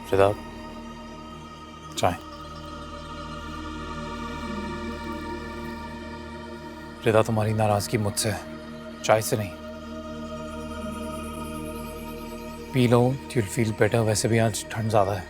रिदा, चाय। रिदा, तुम्हारी नाराजगी मुझसे है, चाय से नहीं। P low, you'll feel better। वैसे भी आज ठंड ज्यादा है।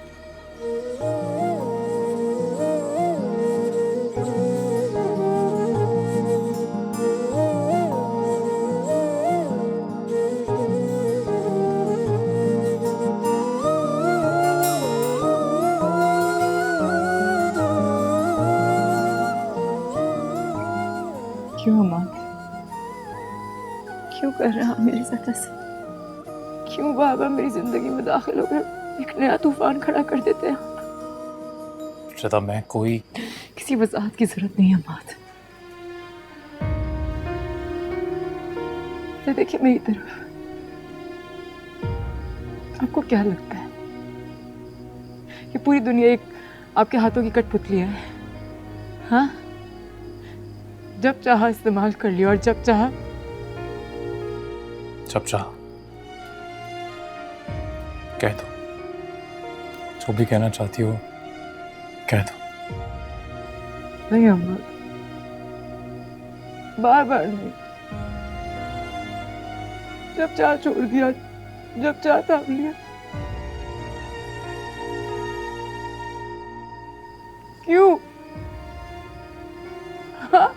क्यों अमान, क्यों कर रहा मेरे साथ ऐसे? क्यों बार बार मेरी जिंदगी में दाखिल होकर एक नया तूफान खड़ा कर देते हैं? रिदा, मैं कोई किसी वजाहत की जरूरत नहीं है अमान। तो देखिए मेरी तरफ, आपको क्या लगता है कि पूरी दुनिया एक आपके हाथों की कठपुतली है? हाँ, जब चाहा इस्तेमाल कर लिया और जब चाहा कह दो, जो भी कहना चाहती हो कह दो। नहीं अम्मा, बार बार नहीं। जब चाह छोड़ दिया, जब चाह थाम लिया। क्यों? हाँ,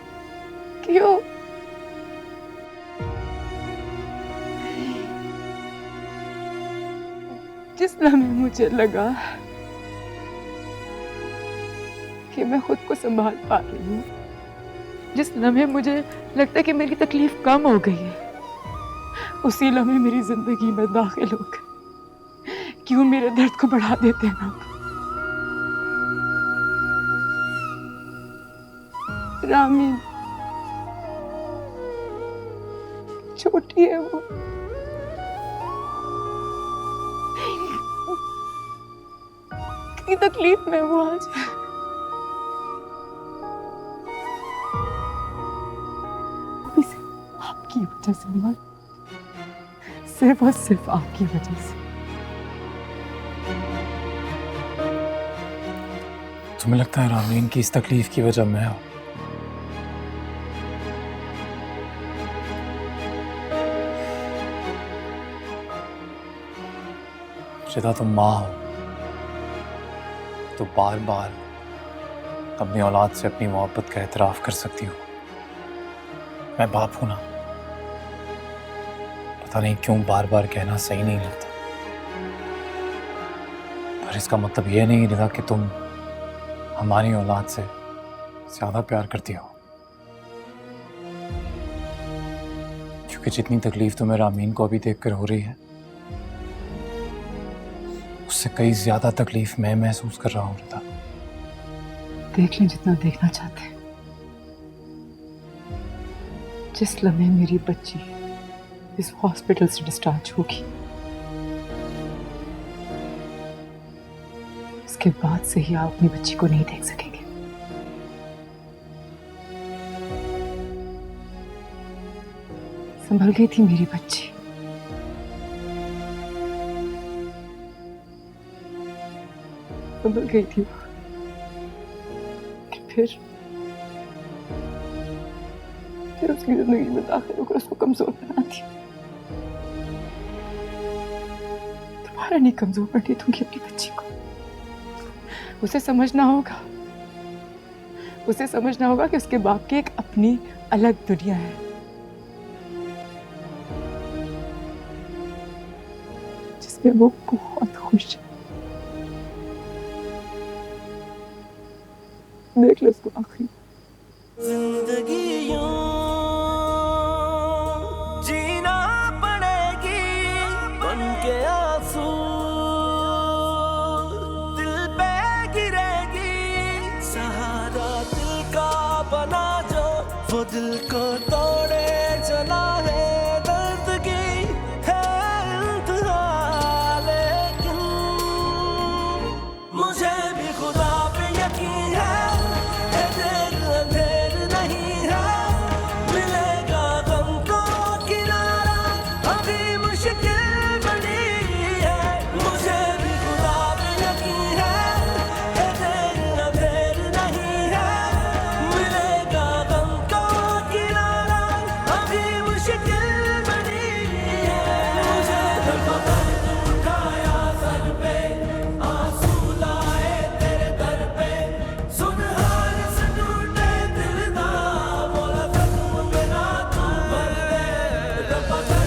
क्यों? जिस लम्हे मुझे लगा कि मैं खुद को संभाल पा रही हूँ, जिस लम्हे मुझे लगता है कि मेरी तकलीफ कम हो गई है, उसी लम्हे मेरी जिंदगी में दाखिल हो गए। क्यों मेरे दर्द को बढ़ा देते हैं आप? रामी छोटी है वो, कितनी तकलीफ में वो आज। आपकी वजह से अम्मा, सिर्फ और सिर्फ आपकी वजह से। तुम्हें लगता है रामीन की इस तकलीफ की वजह मैं हूं? रिदा, तुम माँ हो तो बार बार अपनी औलाद से अपनी मोहब्बत का एतराफ कर सकती हो। मैं बाप हूं ना, पता नहीं क्यों बार बार कहना सही नहीं लगता। पर इसका मतलब यह नहीं रिदा कि तुम हमारी औलाद से ज्यादा प्यार करती हो, क्योंकि जितनी तकलीफ तुम्हें रामीन को अभी देखकर हो रही है, उससे कई ज्यादा तकलीफ मैं महसूस कर रहा हूं रिदा। देख लें जितना देखना चाहते हैं। जिस लम्हे मेरी बच्ची इस हॉस्पिटल से डिस्चार्ज होगी, उसके बाद से ही आप अपनी बच्ची को नहीं देख सकेंगे। संभल गई थी मेरी बच्ची, संभल गई थी वो, कि फिर उसकी जिंदगी में दाखिल होकर उसको कमजोर बना दिया। दोबारा नहीं कमजोर करने दूंगी अपनी बच्ची को। उसे समझना होगा, उसे समझना होगा कि उसके बाप की एक अपनी अलग दुनिया है, जिसमें वो बहुत खुश है। देख लो उसको आखिरी। जिंदगी यूं जीना पड़ेगी बन के आंसू दिल पे गिरेगी, सहारा दिल का बना जो वो दिल को तोड़े चला है। दर्द की है इंतहा, लेकिन मुझे भी खुदा पे यकीन है, अंधेर नहीं है, मिलेगा गम को किनारा, अभी मुश्किल बनी है। मुझे भी खुदा पे पता